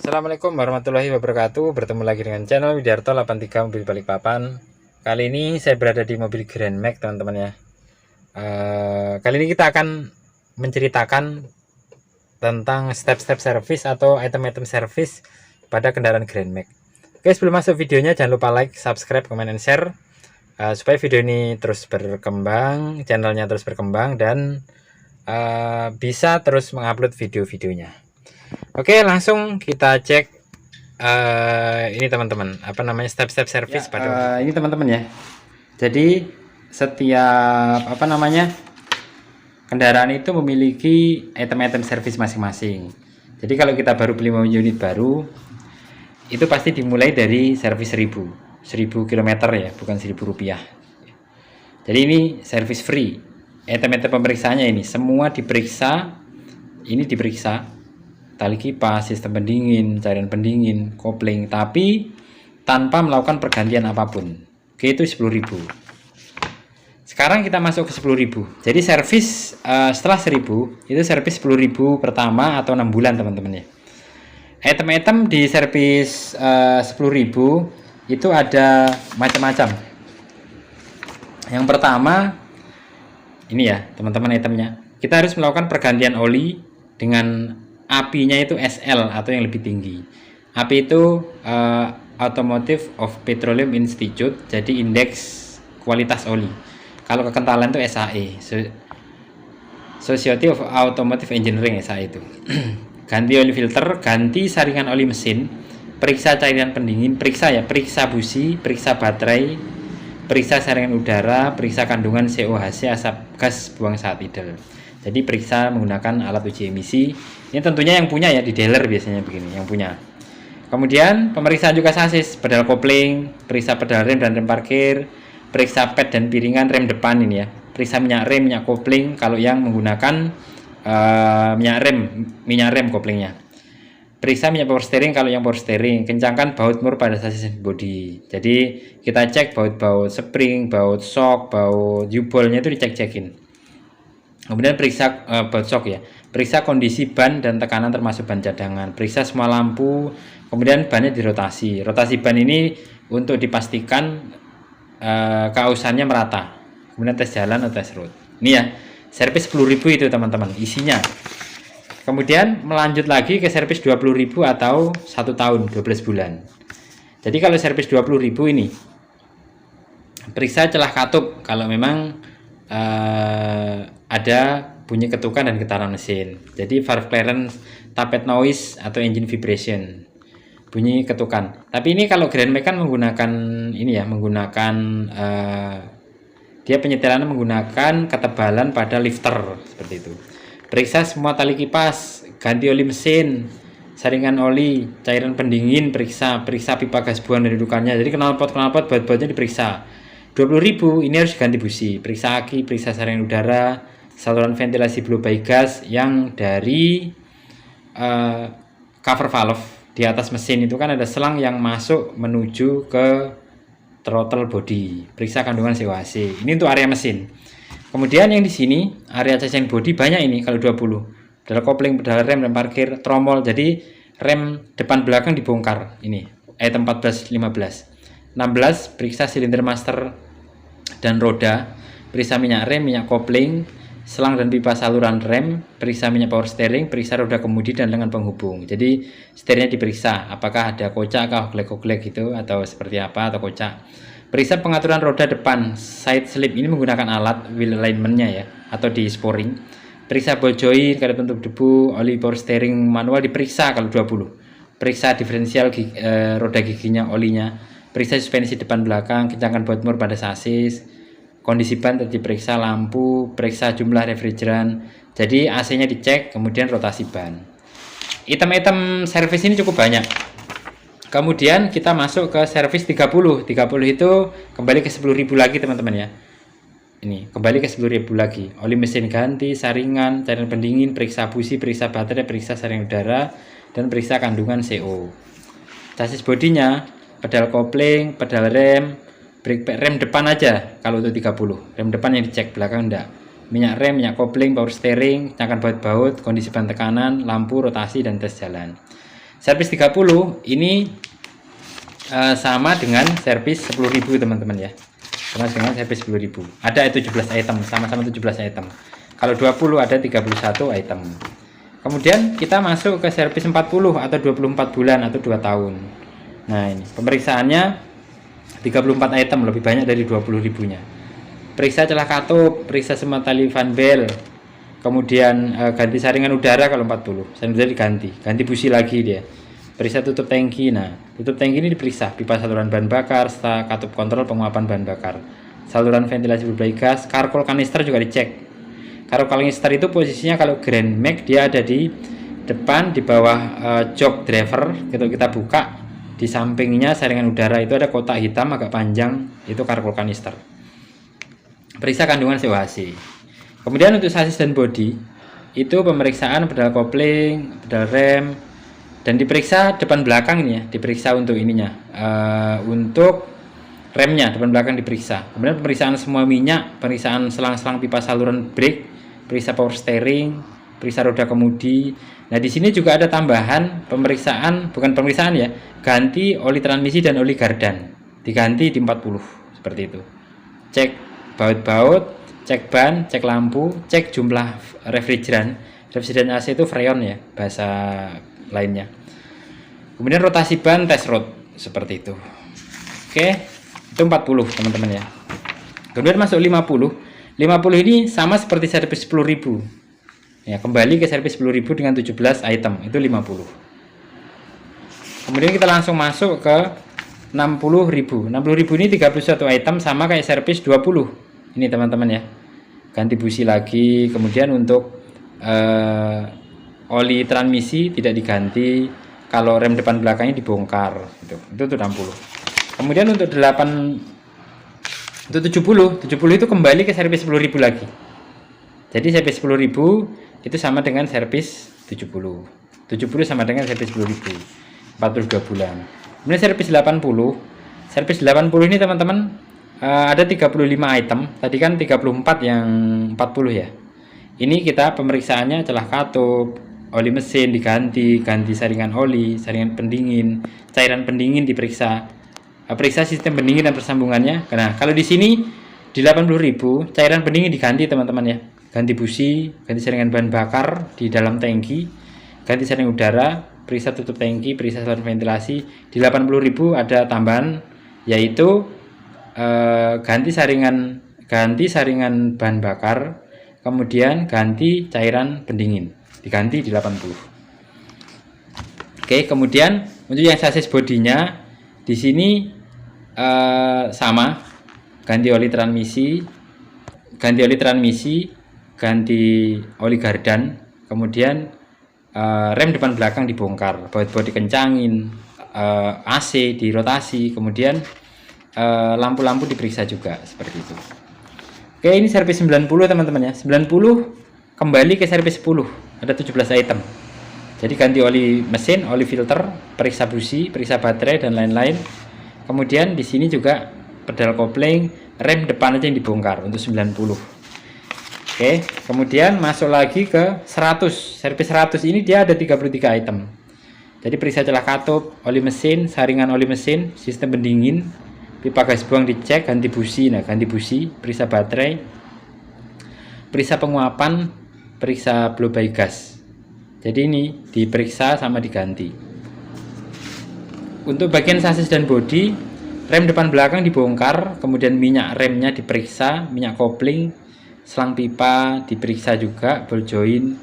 Assalamualaikum warahmatullahi wabarakatuh. Bertemu lagi dengan channel Widiarto 83 Mobil Balikpapan. Kali ini saya berada di mobil Grand Max, teman-teman ya. Kali ini kita akan menceritakan tentang step-step service atau item-item service pada kendaraan Grand Max. Oke, sebelum masuk videonya jangan lupa like, subscribe, comment, and share supaya video ini terus berkembang, channelnya terus berkembang, dan bisa terus mengupload video-videonya. Oke, langsung kita cek ini teman-teman, apa namanya, step-step service Ya, pada ini teman-teman ya. Jadi setiap kendaraan itu memiliki item-item service masing-masing. Jadi kalau kita baru beli unit baru, itu pasti dimulai dari servis 1000 km ya, bukan 1000 rupiah. Jadi ini service free. Item-item pemeriksaannya ini semua diperiksa. Ini diperiksa tali kipas, sistem pendingin, cairan pendingin, kopling, tapi tanpa melakukan pergantian apapun. Oke, itu 10.000. Sekarang kita masuk ke 10.000. Jadi servis setelah 1000 itu servis 10.000 pertama atau 6 bulan teman-teman ya. Item-item di servis 10.000 itu ada macam-macam. Yang pertama ini ya teman-teman, itemnya kita harus melakukan pergantian oli dengan API-nya itu SL atau yang lebih tinggi. API itu Automotive of Petroleum Institute, jadi indeks kualitas oli. Kalau kekentalan itu SAE, Society of Automotive Engineering, SAE itu. Ganti oli filter, ganti saringan oli mesin, periksa cairan pendingin, periksa busi, periksa baterai, periksa saringan udara, periksa kandungan COHC, asap gas buang saat idle. Jadi periksa menggunakan alat uji emisi. Ini tentunya yang punya ya, di dealer biasanya begini yang punya. Kemudian pemeriksaan juga sasis, pedal kopling, periksa pedal rem dan rem parkir, periksa ped dan piringan rem depan ini ya. Periksa minyak rem, minyak kopling kalau yang menggunakan minyak rem koplingnya. Periksa minyak power steering kalau yang power steering. Kencangkan baut mur pada sasis body. Jadi kita cek baut-baut spring, baut shock, baut U-bolnya itu dicek-cekin. Kemudian periksa baut shock ya. Periksa kondisi ban dan tekanan termasuk ban cadangan. Periksa semua lampu. Kemudian bannya dirotasi. Rotasi ban ini untuk dipastikan keausannya merata. Kemudian tes jalan atau tes road. Ini ya, servis 10.000 itu teman-teman isinya. Kemudian melanjut lagi ke servis 20.000 atau 1 tahun 12 bulan. Jadi kalau servis 20.000 ini periksa celah katup kalau memang ada bunyi ketukan dan getaran mesin. Jadi valve clearance, tappet noise atau engine vibration, bunyi ketukan. Tapi ini kalau Grand Max kan menggunakan ini ya, menggunakan dia penyetelannya menggunakan ketebalan pada lifter seperti itu. Periksa semua tali kipas, ganti oli mesin, saringan oli, cairan pendingin, periksa pipa gas buang dan dudukannya. Jadi knalpot baut-bautnya diperiksa. 20.000 ini harus ganti busi, periksa aki, periksa saringan udara, saluran ventilasi blow by gas yang dari cover valve di atas mesin itu kan ada selang yang masuk menuju ke throttle body. Periksa kandungan COHC. Ini untuk area mesin. Kemudian yang di sini area cacing body banyak ini kalau 20. Pedal kopling, pedal rem, rem parkir, tromol. Jadi rem depan belakang dibongkar. Ini item 14 15. 16 periksa silinder master dan roda, periksa minyak rem, minyak kopling, selang dan pipa saluran rem, periksa minyak power steering, periksa roda kemudi dan lengan penghubung. Jadi setirnya diperiksa apakah ada kocak, oglek-oglek gitu atau seperti apa, atau kocak. Periksa pengaturan roda depan, side slip, ini menggunakan alat wheel alignment-nya ya, atau di sporing. Periksa ball joint, kada tutup debu, oli power steering manual diperiksa kalau 20. Periksa diferensial roda giginya, olinya. Periksa suspensi depan belakang, kencangkan baut mur pada sasis, kondisi ban diperiksa, lampu, periksa jumlah refrigeran. Jadi AC-nya dicek, kemudian rotasi ban. Item-item servis ini cukup banyak. Kemudian kita masuk ke servis 30. 30 itu kembali ke 10.000 lagi teman-teman ya. Ini kembali ke 10.000 lagi. Oli mesin ganti, saringan, cairan pendingin, periksa busi, periksa baterai, periksa saringan udara, dan periksa kandungan CO. Chassis bodinya, pedal kopling, pedal rem, brake pad, rem depan aja kalau untuk 30. Rem depan yang dicek, belakang enggak. Minyak rem, minyak kopling, power steering, cangkang baut-baut, kondisi ban tekanan, lampu, rotasi, dan tes jalan. Servis 30 ini sama dengan servis 10.000 teman-teman ya. Sama dengan servis 10.000. Ada 17 item, sama-sama 17 item. Kalau 20 ada 31 item. Kemudian kita masuk ke servis 40 atau 24 bulan atau 2 tahun. Nah, ini pemeriksaannya 34 item, lebih banyak dari 20.000-nya. Periksa celah katup, periksa semua tali fan bel. Kemudian ganti saringan udara kalau 40. Saringan udara ganti busi lagi dia. Periksa tutup tangki. Nah, tutup tangki ini diperiksa pipa saluran bahan bakar, serta katup kontrol penguapan bahan bakar, saluran ventilasi berbagai gas, karkol kanister juga dicek. Karkol kanister itu posisinya kalau Grand Max dia ada di depan di bawah jok driver. Gitu kita buka, di sampingnya saringan udara itu ada kotak hitam agak panjang, itu karkol kanister. Periksa kandungan COHC. Kemudian untuk sasis dan bodi itu pemeriksaan pedal kopling, pedal rem, dan diperiksa depan belakang ini ya, diperiksa untuk ininya, untuk remnya depan belakang diperiksa. Kemudian pemeriksaan semua minyak, pemeriksaan selang-selang pipa saluran brake, periksa power steering, periksa roda kemudi. Nah di sini juga ada tambahan pemeriksaan, bukan pemeriksaan ya, ganti oli transmisi dan oli gardan, diganti di 40 seperti itu. Cek baut-baut, cek ban, cek lampu, cek jumlah refrigeran AC itu freon ya bahasa lainnya. Kemudian rotasi ban, tes rod seperti itu. Oke, itu 40 teman-teman ya. Kemudian masuk 50 ini sama seperti servis 10.000 ya, kembali ke servis 10.000 dengan 17 item, itu 50. Kemudian kita langsung masuk ke 60.000 ini 31 item, sama kayak servis 20 ini teman-teman ya. Ganti busi lagi. Kemudian untuk oli transmisi tidak diganti, kalau rem depan belakangnya dibongkar itu 60. Kemudian untuk 70 itu kembali ke servis 10.000 lagi. Jadi servis 10.000 itu sama dengan servis 70 sama dengan servis 10.000, 42 bulan. Kemudian servis 80 ini teman-teman ada 35 item, tadi kan 34 yang 40 ya. Ini kita pemeriksaannya celah katup, oli mesin diganti, ganti saringan oli, saringan pendingin, cairan pendingin diperiksa, periksa sistem pendingin dan persambungannya. Nah, kalau di sini di 80.000 cairan pendingin diganti teman-teman ya, ganti busi, ganti saringan bahan bakar di dalam tangki, ganti saringan udara, periksa tutup tangki, periksa saluran ventilasi. Di 80.000 ada tambahan yaitu ganti saringan bahan bakar, kemudian ganti cairan pendingin, diganti di 80. Oke, kemudian untuk yang sasis bodinya di sini sama, ganti oli transmisi, ganti oli gardan, kemudian rem depan belakang dibongkar, baut dikencangin, AC dirotasi, kemudian lampu-lampu diperiksa juga seperti itu. Oke, ini servis 90 teman-teman ya. 90 kembali ke servis 10, ada 17 item. Jadi ganti oli mesin, oli filter, periksa busi, periksa baterai dan lain-lain. Kemudian di sini juga pedal kopling, rem depan aja yang dibongkar untuk 90. Oke, kemudian masuk lagi ke 100. Servis 100 ini dia ada 33 item. Jadi periksa celah katup, oli mesin, saringan oli mesin, sistem pendingin, pipa gas buang dicek, ganti busi. Nah, ganti busi, periksa baterai, periksa penguapan, periksa blow by gas. Jadi ini diperiksa sama diganti. Untuk bagian sasis dan bodi, rem depan belakang dibongkar, kemudian minyak remnya diperiksa, minyak kopling, selang pipa diperiksa juga, ball joint,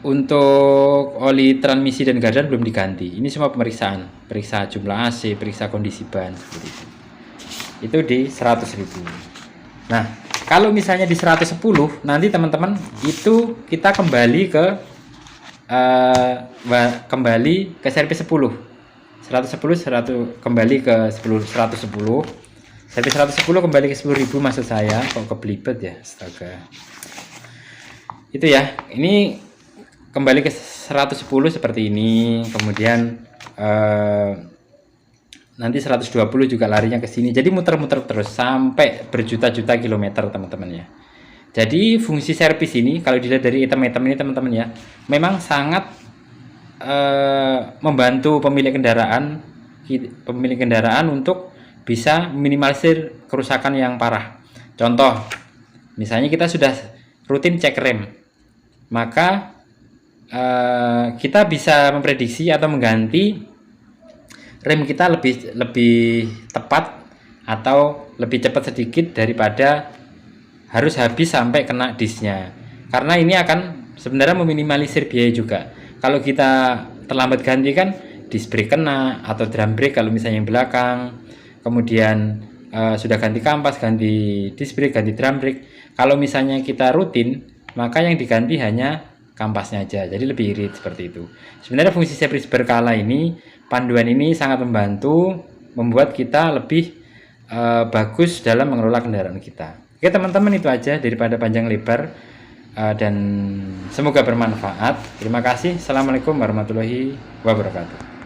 untuk oli transmisi dan gardan belum diganti. Ini semua pemeriksaan, periksa jumlah AC, periksa kondisi ban seperti itu. Itu di 100.000. Nah, kalau misalnya di 110 nanti teman-teman itu kita kembali ke servis 10. 110 kembali ke 110. Servis 110 kembali ke 10.000 maksud saya, kok kebelibet ya, astaga. Itu ya. Ini kembali ke 110 seperti ini, kemudian nanti 120 juga larinya ke sini. Jadi muter-muter terus sampai berjuta-juta kilometer teman-teman ya. Jadi fungsi servis ini kalau dilihat dari item-item ini teman-teman ya, memang sangat membantu pemilik kendaraan untuk bisa minimalisir kerusakan yang parah. Contoh, misalnya kita sudah rutin cek rem, maka kita bisa memprediksi atau mengganti rem kita lebih tepat atau lebih cepat sedikit daripada harus habis sampai kena disnya. Karena ini akan sebenarnya meminimalisir biaya juga. Kalau kita terlambat ganti kan disc brake kena atau drum brake kalau misalnya yang belakang. Kemudian sudah ganti kampas, ganti disc brake, ganti drum brake. Kalau misalnya kita rutin, maka yang diganti hanya kampasnya aja. Jadi lebih irit seperti itu. Sebenarnya fungsi servis berkala ini, panduan ini sangat membantu membuat kita lebih bagus dalam mengelola kendaraan kita. Oke teman-teman, itu aja daripada panjang lebar, dan semoga bermanfaat. Terima kasih. Assalamualaikum warahmatullahi wabarakatuh.